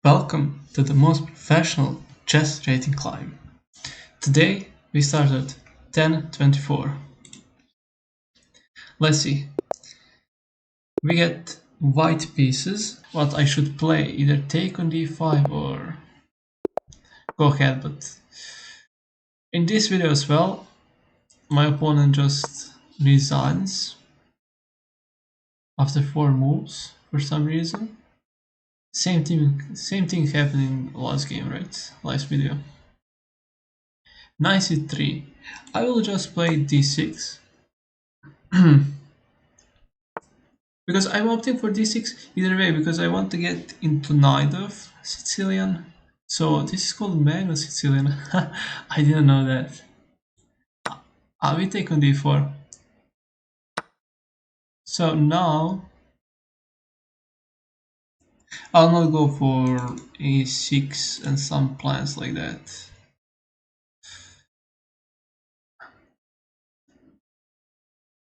Welcome to the most professional chess rating climb. Today we start at 10:24. Let's see. We get white pieces. What I should play, either take on d5 or go ahead, but in this video as well, my opponent just resigns after 4 moves for some reason. Same thing happened in last game, right? Last video. Knight c3. I will just play d6. Because I'm opting for d6 either way, because I want to get into knight of Sicilian. So this is called Magna Sicilian. I didn't know that. We take on d4. So now I'll not go for a6 and some plans like that.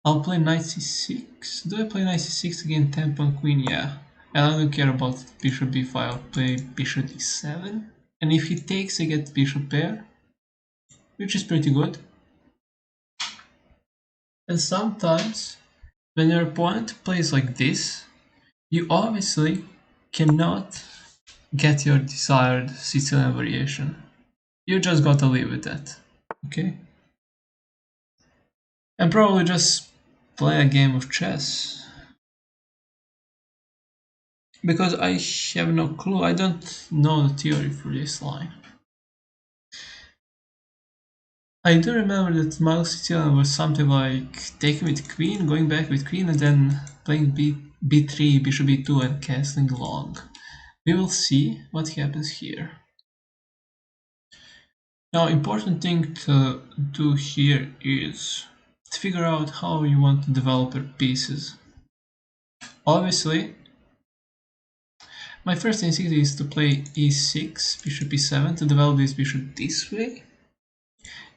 I'll play knight c6. Do I play knight c6 again, tempo and queen? Yeah. And I don't care about bishop b5. I'll play bishop d7. And if he takes, I get bishop pair, which is pretty good. And sometimes, when your opponent plays like this, you obviously cannot get your desired Sicilian variation. You just gotta live with that, okay? And probably just play a game of chess. Because I have no clue, I don't know the theory for this line. I do remember that my Sicilian was something like taking with queen, going back with queen, and then playing b3, bishop b2, and castling long. We will see what happens here. Now, important thing to do here is to figure out how you want to develop your pieces. Obviously, my first instinct is to play e6, bishop e7, to develop this bishop this way.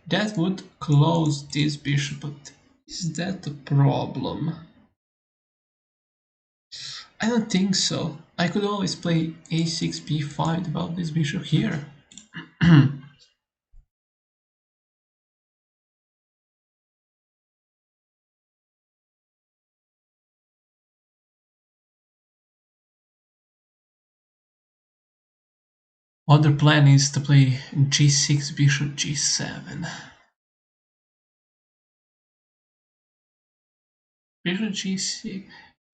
That would close this bishop, but is that a problem? I don't think so. I could always play a6, b5, develop this bishop here. Other plan is to play g6, bishop g7. Bishop g6.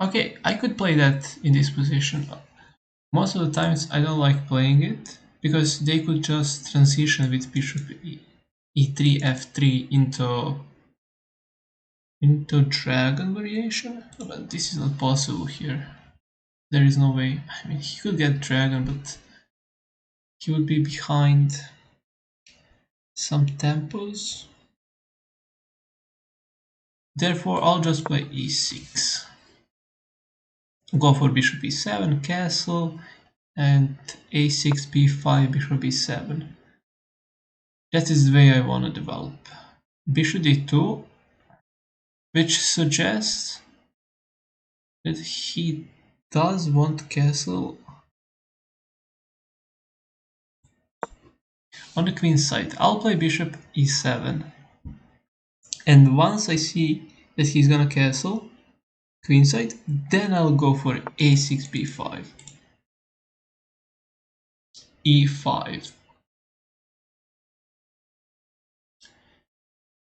Okay, I could play that in this position. Most of the times I don't like playing it, because they could just transition with bishop e3, f3 into dragon variation, but this is not possible here. There is no way. I mean, he could get dragon, but he would be behind some tempos. Therefore, I'll just play e6. Go for bishop e7, castle, and a6, b5, bishop b7. That is the way I want to develop. Bishop d2, which suggests that he does want castle on the queen side. I'll play bishop e7, and once I see that he's gonna castle queen side, then I'll go for a6, b5, e5.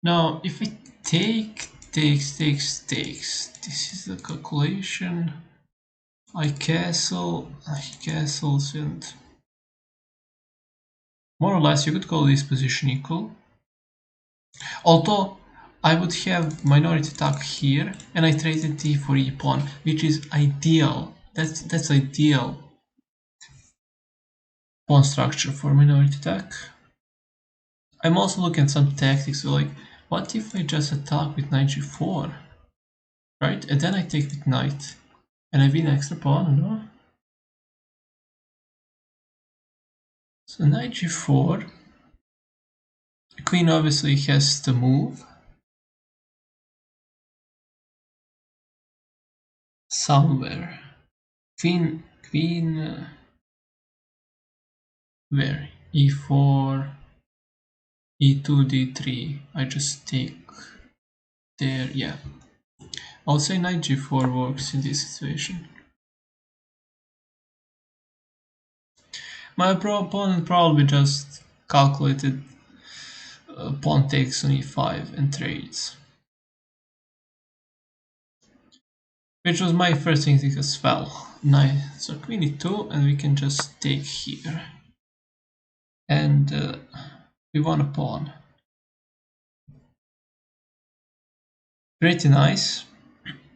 Now, if I takes, this is the calculation. I castle, he castles, and more or less you could call this position equal. Although I would have minority attack here, and I traded d for e pawn, which is ideal. That's ideal pawn structure for minority attack. I'm also looking at some tactics, so like, what if I just attack with knight g4, right? And then I take with knight, and I win extra pawn, no? So knight g4, the queen obviously has to move somewhere. Queen, Where? e4, e2, d3. I just take there, yeah. I'll say knight g4 works in this situation. My opponent probably just calculated pawn takes on e5 and trades. Which was my first instinct as well. Knight, so queen e2 and we can just take here. And we won a pawn. Pretty nice.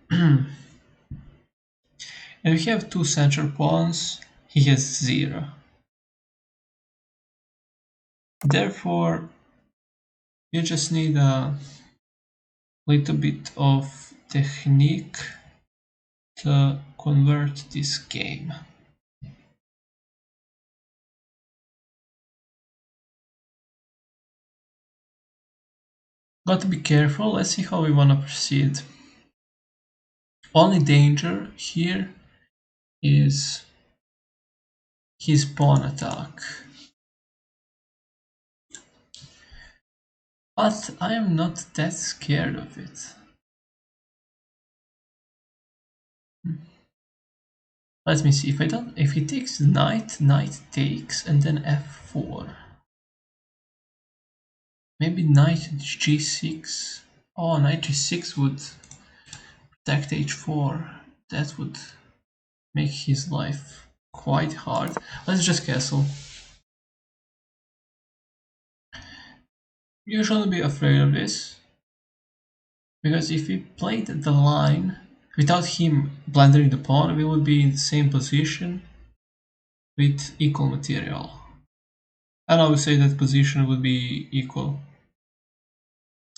And we have two central pawns. He has 0. Therefore, you just need a little bit of technique to convert this game. Got to be careful. Let's see how we want to proceed. Only danger here is his pawn attack. But I am not that scared of it. Let me see. If he takes knight, knight takes, and then f4. Maybe knight g6. Oh, knight g6 would protect h4. That would make his life quite hard. Let's just castle. You shouldn't be afraid of this. Because if we played the line without him blundering the pawn, we would be in the same position with equal material. And I would say that position would be equal.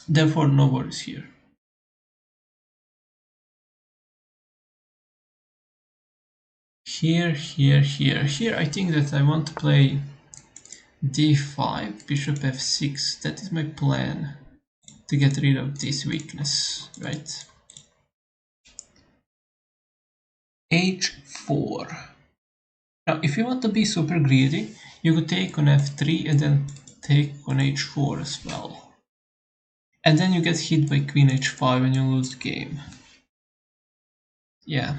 Therefore, no worries here. Here, I think that I want to play d5, bishop f6. That is my plan to get rid of this weakness, right? h4. Now, if you want to be super greedy, you could take on f3 and then take on h4 as well. And then you get hit by queen h5 and you lose the game. Yeah.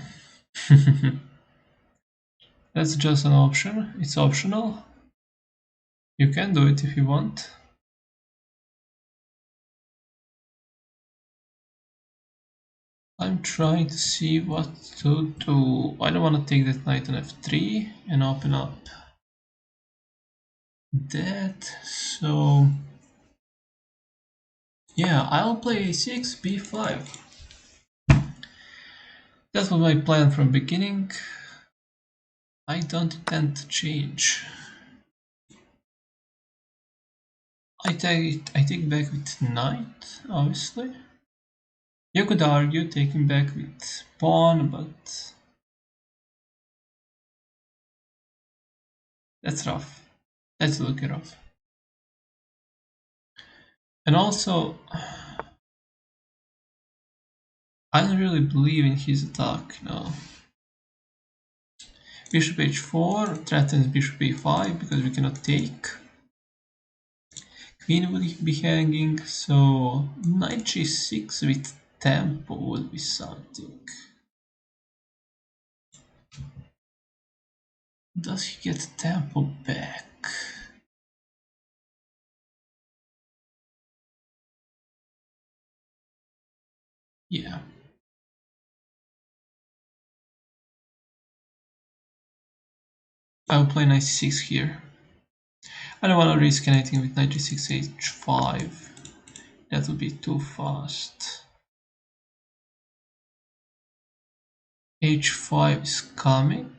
That's just an option. It's optional. You can do it if you want. I'm trying to see what to do. I don't want to take that knight on f3 and open up that. So yeah, I'll play a6, b5. That was my plan from beginning. I don't intend to change. I take back with knight, obviously. You could argue taking back with pawn, but that's rough. That's looking rough. And also, I don't really believe in his attack, no. Bishop h4 threatens bishop e5 because we cannot take. Queen will be hanging, so knight g6 with tempo would be something. Does he get tempo back? Yeah. I'll play knight c6 here. I don't want to risk anything with knight g6 h5. That would be too fast. h5 is coming.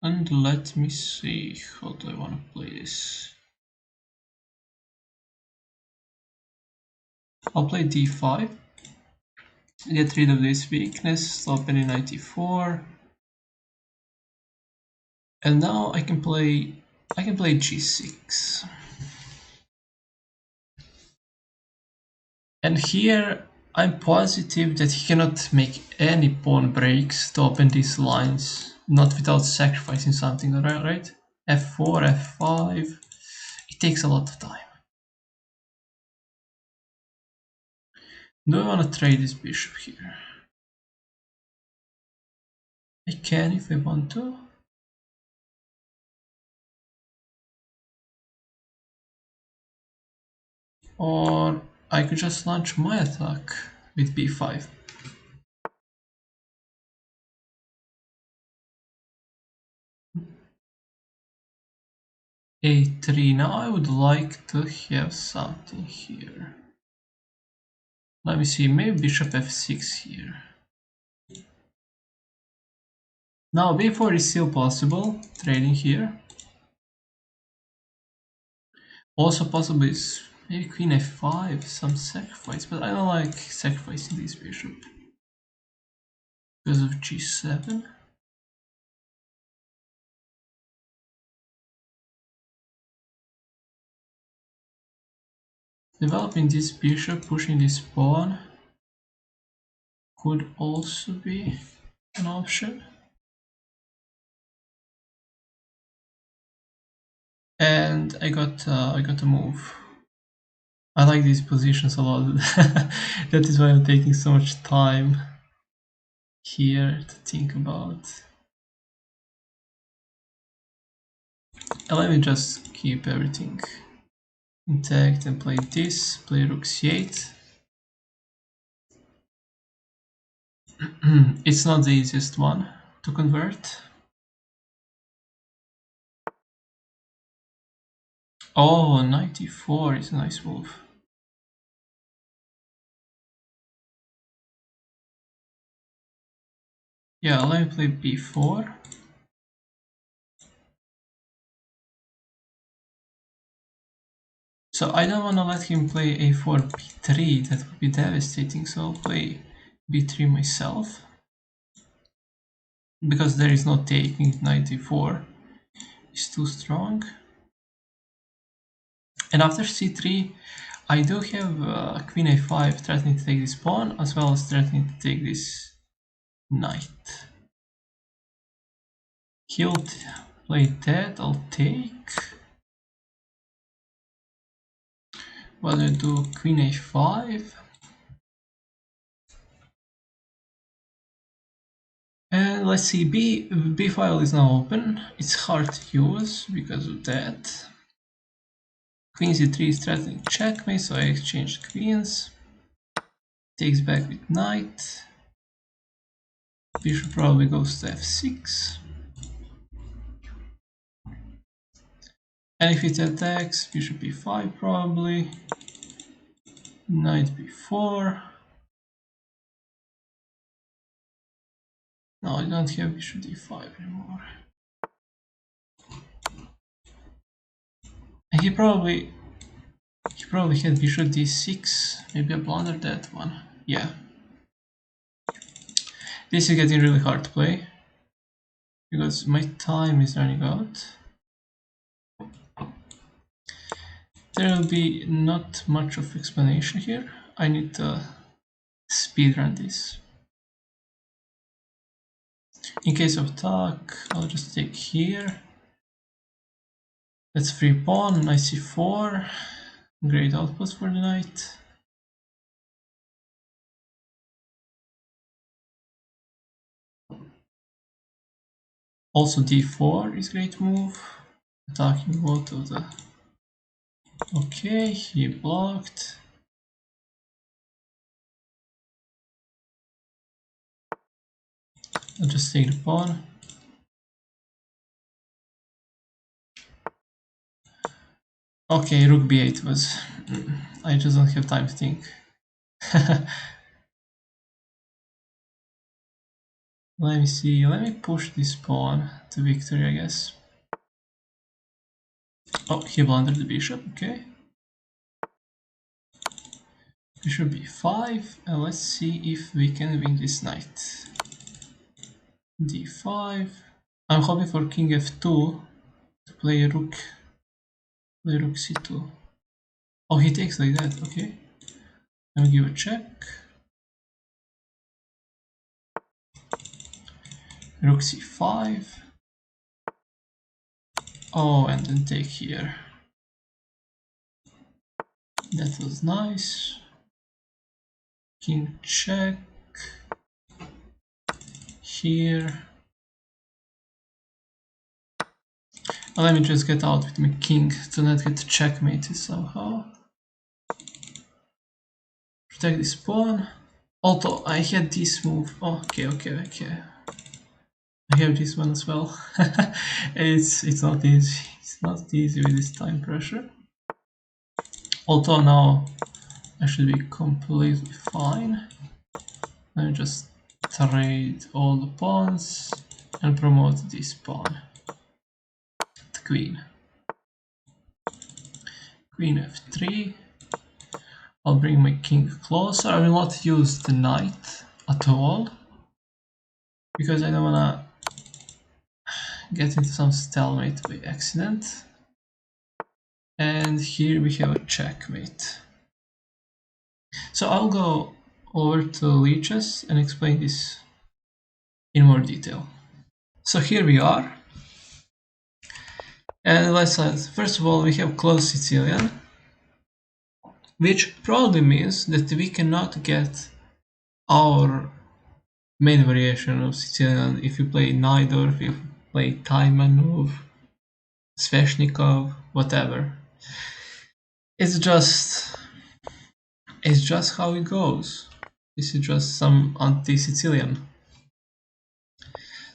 And let me see, how do I want to play this? I'll play d5. Get rid of this weakness, stop any knight e4. And now I can play g6. And here I'm positive that he cannot make any pawn breaks to open these lines, not without sacrificing something, right? F4, F5. It takes a lot of time. Do I want to trade this bishop here? I can if I want to. Or I could just launch my attack with b5. a3. Now I would like to have something here. Let me see, maybe bishop f6 here. Now b4 is still possible, trading here. Also possible is maybe queen f5, some sacrifice, but I don't like sacrificing this bishop because of g7. Developing this bishop, pushing this pawn could also be an option. And I got a move. I like these positions a lot. That is why I'm taking so much time here to think about. And let me just keep everything intact and play this. Play rook c8. It's not the easiest one to convert. Oh, 94 is a nice move. Yeah, let me play b4. So I don't want to let him play a4, b3, that would be devastating, so I'll play b3 myself. Because there is no taking, 94 is too strong. And after c3, I do have queen a5 threatening to take this pawn, as well as threatening to take this knight. He'll play that, I'll take. What do I do? Queen a5. And let's see, b file is now open. It's hard to use because of that. Queen c3 is threatening checkmate, so I exchanged queens. Takes back with knight. Bishop probably goes to f6. And if it attacks, bishop e5 probably. Knight b4. No, I don't have bishop d5 anymore. And he probably had bishop d6. Maybe I blundered that one. Yeah. This is getting really hard to play because my time is running out. There will be not much of explanation here. I need to speedrun this. In case of attack, I'll just take here. That's free pawn, knight c4. Great output for the knight. Also d4 is great move. Attacking both of the... Okay, he blocked. I'll just take the pawn. Okay, rook b8 was... I just don't have time to think. Let me see, let me push this pawn to victory, I guess. Oh, he blundered the bishop, okay. Bishop b5, and let's see if we can win this knight. d5. I'm hoping for king f2 to play rook c2. Oh, he takes like that, okay. I'll give a check. Rook c5. Oh, and then take here. That was nice. King check. Here. Let me just get out with my king to not get checkmated somehow. Protect this pawn. Although I had this move. Oh, okay. I have this one as well. It's not easy. It's not easy with this time pressure. Although now I should be completely fine. Let me just trade all the pawns and promote this pawn. The queen. Queen f3. I'll bring my king closer. I will not use the knight at all because I don't wanna get into some stalemate by accident. And here we have a checkmate. So I'll go over to Lichess and explain this in more detail. So here we are. And let's start. First of all, we have closed Sicilian, which probably means that we cannot get our main variation of Sicilian if you play Najdorf, if you play Taimanov, Sveshnikov, whatever. It's just how it goes. This is just some anti-Sicilian.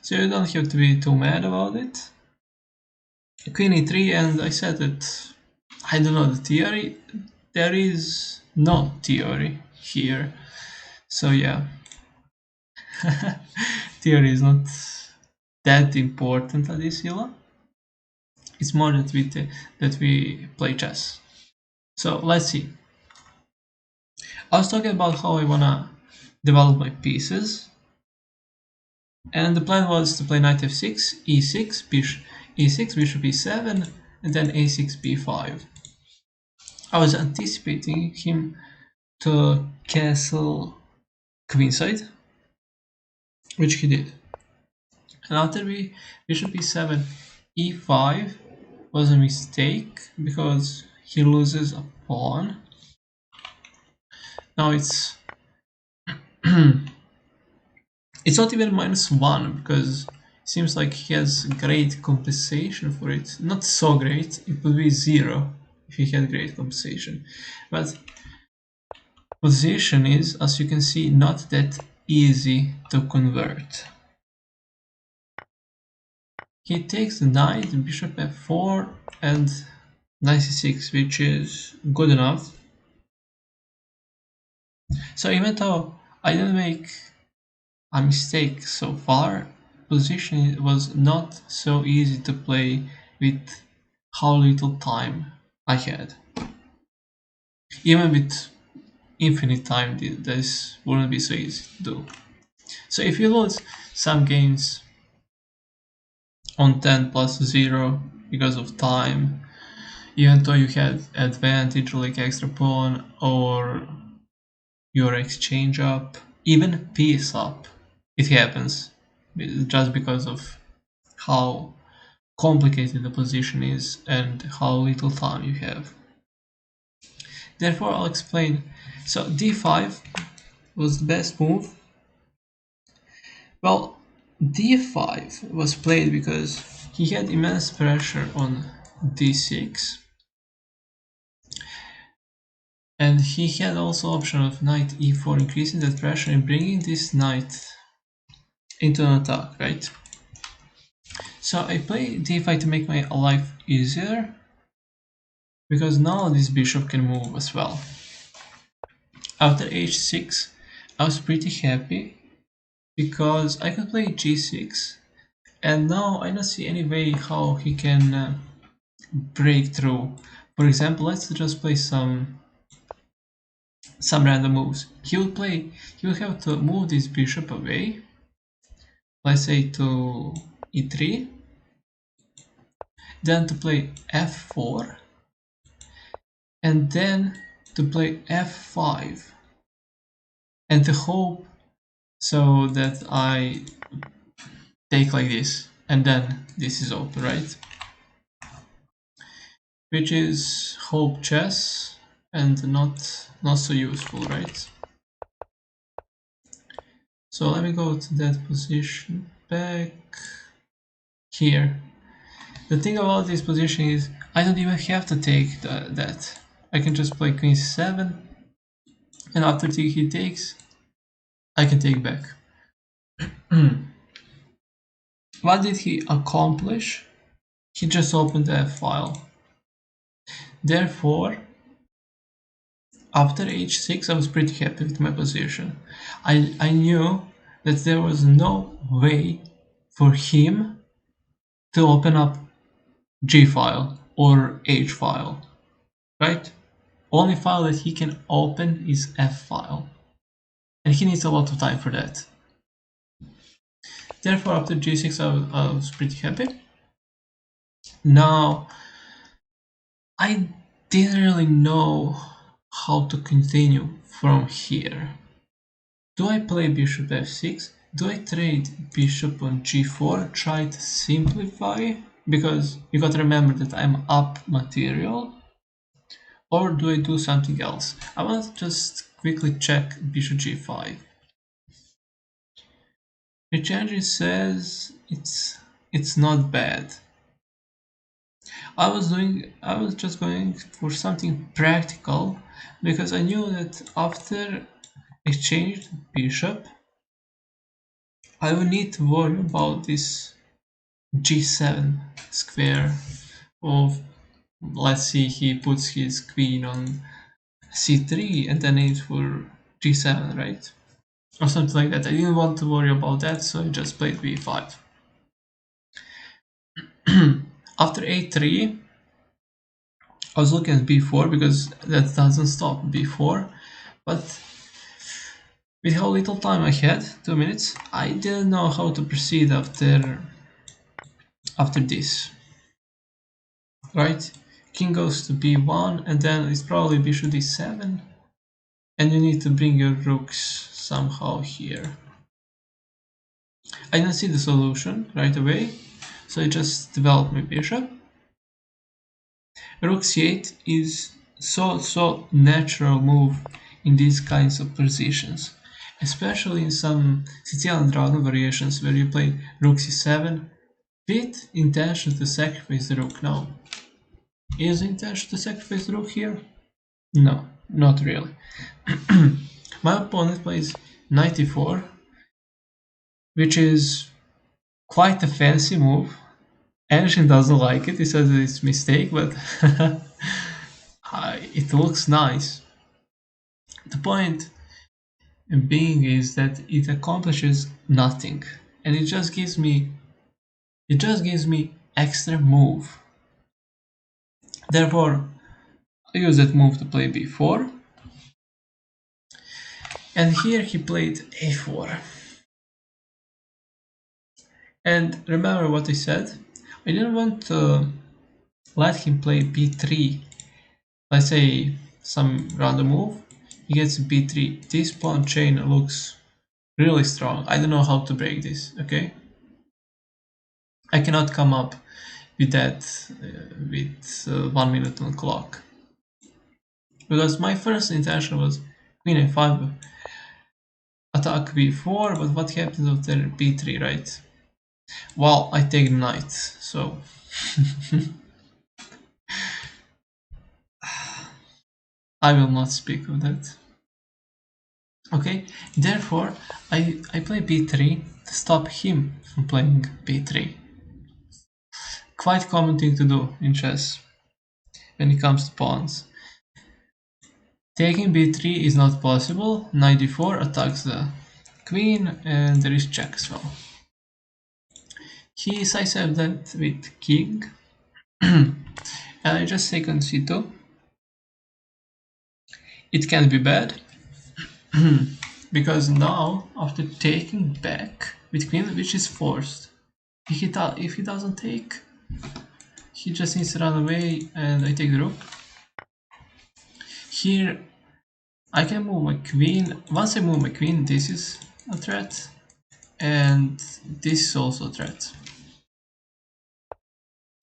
So you don't have to be too mad about it. Queen e3, and I said that I don't know the theory. There is no theory here. So yeah. Theory is not that important at this ELA. It's more that we play chess. So let's see. I was talking about how I wanna develop my pieces, and the plan was to play knight f6, e6, bishop e6, bishop e7, and then a6, b5. I was anticipating him to castle queenside, which he did. And after bishop e7, e5 was a mistake because he loses a pawn. Now it's it's not even -1 because it seems like he has great compensation for it. Not so great, it would be 0 if he had great compensation. But position is, as you can see, not that easy to convert. He takes the knight, bishop f4, and knight c6, which is good enough. So even though I didn't make a mistake so far, position was not so easy to play with how little time I had. Even with infinite time, this wouldn't be so easy to do. So if you lose some games on 10 plus 0 because of time, even though you had advantage like extra pawn or your exchange up, even piece up, it happens just because of how complicated the position is and how little time you have. Therefore, I'll explain. So d5 was the best move. Well, d5 was played because he had immense pressure on d6, and he had also option of knight e4, increasing that pressure and bringing this knight into an attack, right? So I play d5 to make my life easier, because now this bishop can move as well. After h6, I was pretty happy because I could play g6, and now I don't see any way how he can break through. For example, let's just play some random moves. He will have to move this bishop away, let's say to e3, then to play f4, and then to play f5, and to hope so that I take like this, and then this is open, right? Which is hope chess and not so useful, right? So let me go to that position back here. The thing about this position is I don't even have to take that. I can just play queen c7, and after he takes, I can take back. What did he accomplish? He just opened the F file. Therefore, after h6, I was pretty happy with my position. I knew that there was no way for him to open up G file or H file, right? Only file that he can open is F file, and he needs a lot of time for that. Therefore, after G6, I was pretty happy. Now, I didn't really know how to continue from here. Do I play bishop f6? Do I trade bishop on g4, try to simplify? Because you gotta remember that I'm up material. Or do I do something else? I want to just quickly check bishop g5. The change says it's not bad. I was just going for something practical because I knew that after exchange bishop I will need to worry about this g7 square of, let's see, he puts his queen on c3 and then aims for g7, right? Or something like that. I didn't want to worry about that, so I just played b5. After a3, I was looking at b4 because that doesn't stop b4, but with how little time I had, 2 minutes, I didn't know how to proceed after this. Right? King goes to b1, and then it's probably bishop d7, and you need to bring your rooks somehow here. I didn't see the solution right away, so I just developed my bishop. Rook c8 is so natural move in these kinds of positions, especially in some Sicilian dragon variations where you play rook c7 with intention to sacrifice the rook. Now, is the intention to sacrifice the rook here? No, not really. My opponent plays knight e4, which is quite a fancy move. Anshin doesn't like it, he says it's a mistake, but it looks nice. The point being is that it accomplishes nothing, and it just gives me extra move. Therefore, I use that move to play b4, and here he played a4. And remember what I said? I didn't want to let him play b3. Let's say some random move, he gets b3. This pawn chain looks really strong. I don't know how to break this, okay? I cannot come up with that with 1 minute on clock. Because my first intention was queen a5, attack b4, but what happens after b3, right? Well, I take knight, so I will not speak of that. Okay, therefore I play b3 to stop him from playing b3. Quite common thing to do in chess when it comes to pawns. Taking b3 is not possible, knight d4 attacks the queen, and there is check as well. He sidestepped that with king, and I just take on c2. It can be bad, because now, after taking back with queen, which is forced, if he doesn't take, he just needs to run away, and I take the rook. Here, I can move my queen. Once I move my queen, this is a threat. and this is also a threat.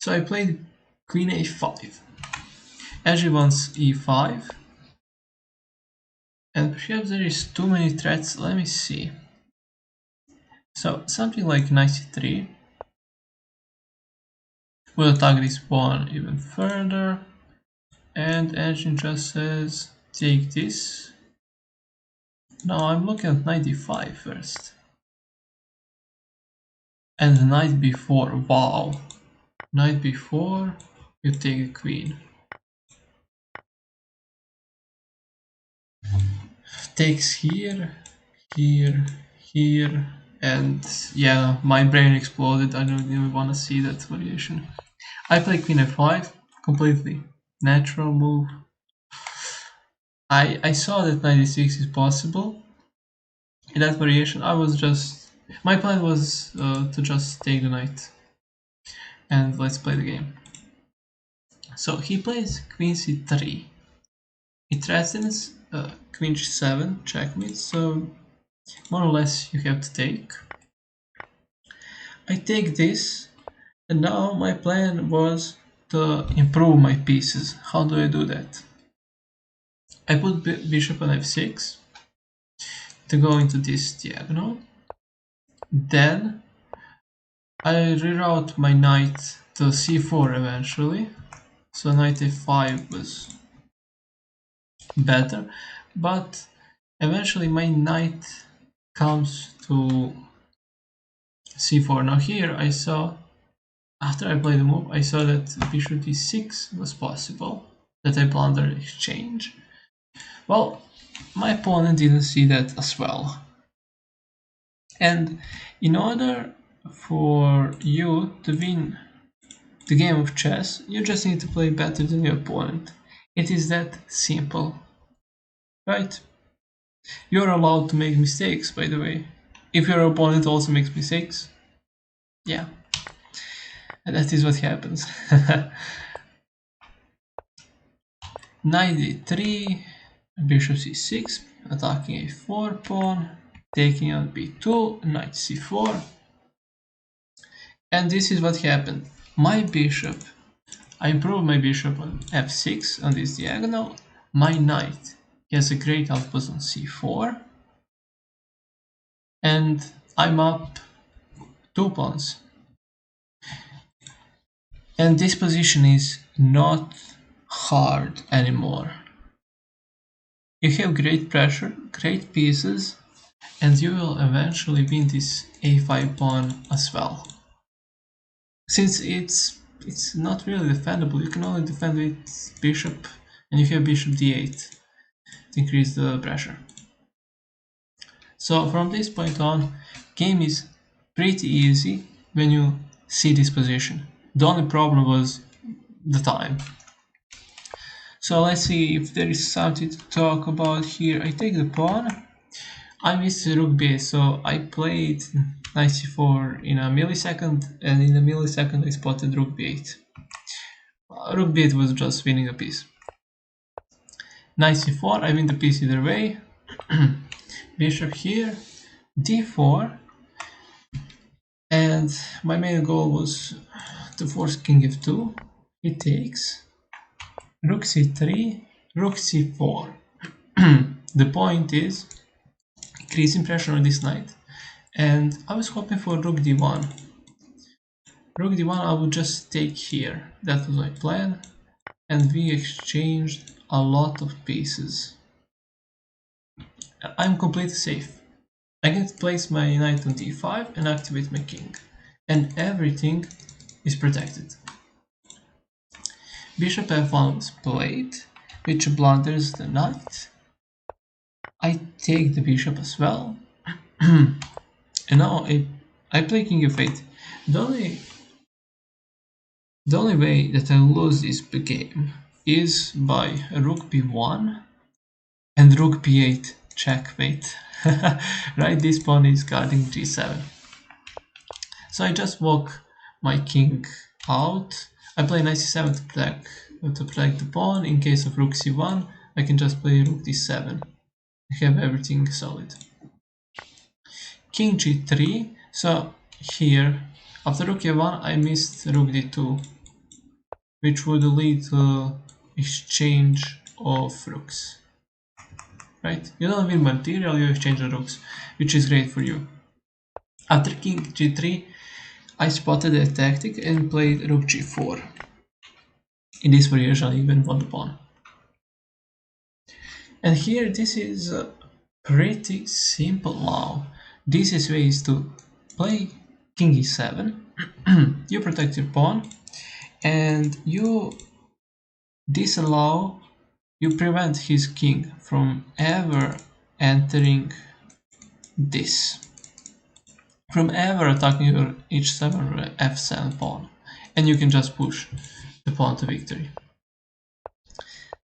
So I played queen a5. As wants e5, and perhaps there is too many threats. Let me see. So something like knight c3 will attack this pawn even further, and engine just says take this. Now I'm looking at knight d5 first. And the knight b4, wow. Knight b4, you take the queen. Takes here, here, here, and yeah, my brain exploded. I don't even want to see that variation. I play queen f5, completely natural move. I saw that knight d6 is possible. In that variation, my plan was to just take the knight and let's play the game. So he plays queen c3. It threatens queen g7, checkmate, so more or less you have to take. I take this, and now my plan was to improve my pieces. How do I do that? I put bishop on f6 to go into this diagonal. Then I reroute my knight to c4 eventually. So knight a5 was better, but eventually my knight comes to c4. Now here I saw, after I played the move, I saw that bishop d6 was possible, that I blundered exchange. Well, my opponent didn't see that as well. And in order for you to win the game of chess, you just need to play better than your opponent. It is that simple. Right? You're allowed to make mistakes, by the way. If your opponent also makes mistakes, yeah, and that is what happens. Knight d3, bishop c6, attacking a4 pawn, taking on b2, knight c4. And this is what happened. I improved my bishop on f6 on this diagonal. My knight has a great outpost on c4. And I'm up 2 pawns. And this position is not hard anymore. You have great pressure, great pieces, and you will eventually win this a5 pawn as well. Since it's not really defendable, you can only defend with bishop, and you have bishop d8 to increase the pressure. So from this point on, game is pretty easy when you see this position. The only problem was the time. So let's see if there is something to talk about here. I take the pawn. I missed rook b8, so I played knight c4 in a millisecond, and in a millisecond I spotted rook b8. Rook b8 was just winning a piece. Knight c4, I win the piece either way. Bishop here, d4, and my main goal was to force king f2. He takes rook c3, rook c4. The point is increasing pressure on this knight, and I was hoping for rook d1. Rook d1 I would just take here. That was my plan, and we exchanged a lot of pieces. I'm completely safe. I can place my knight on d5 and activate my king, and everything is protected. Bishop f1 was played, which blunders the knight. I take the bishop as well, and now I play king f8. The only way that I lose this game is by rook b1 and rook b8 checkmate. Right, this pawn is guarding g7. So I just walk my king out. I play knight c7 to protect the pawn. In case of rook c1, I can just play rook d7. I have everything solid. king g3. So here, after rook a1, I missed rook d2, which would lead to exchange of rooks. Right? You don't win material, you exchange the rooks, which is great for you. After king g3, I spotted a tactic and played rook g4. In this variation, I even won the pawn. And here, this is pretty simple now. The easiest way is to play king e7. You protect your pawn, and you disallow, you prevent his king from ever entering this, from ever attacking your h7 or f7 pawn, and you can just push the pawn to victory.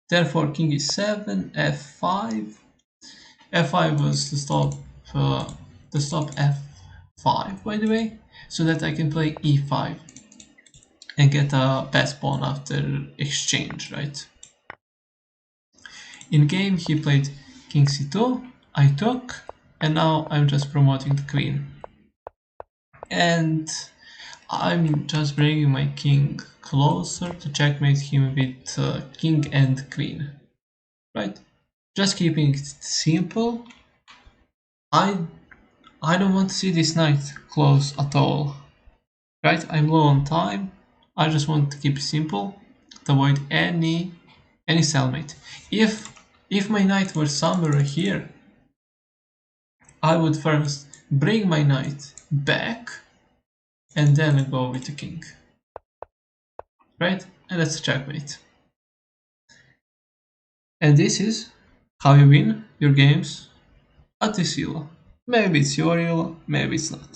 Therefore, king e7, f5. f5 was to stop f5, by the way, so that I can play e5 and get a pass pawn after exchange, right? In game, he played king c2, I took, and now I'm just promoting the queen. And I'm just bringing my king closer to checkmate him with king and queen, right? Just keeping it simple. I I don't want to see this knight close at all, right? I'm low on time. I just want to keep it simple to avoid any stalemate. If my knight were somewhere here, I would first bring my knight back and then go with the king, right? And that's a checkmate. And this is how you win your games at this EULA. Maybe it's your EULA, maybe it's not.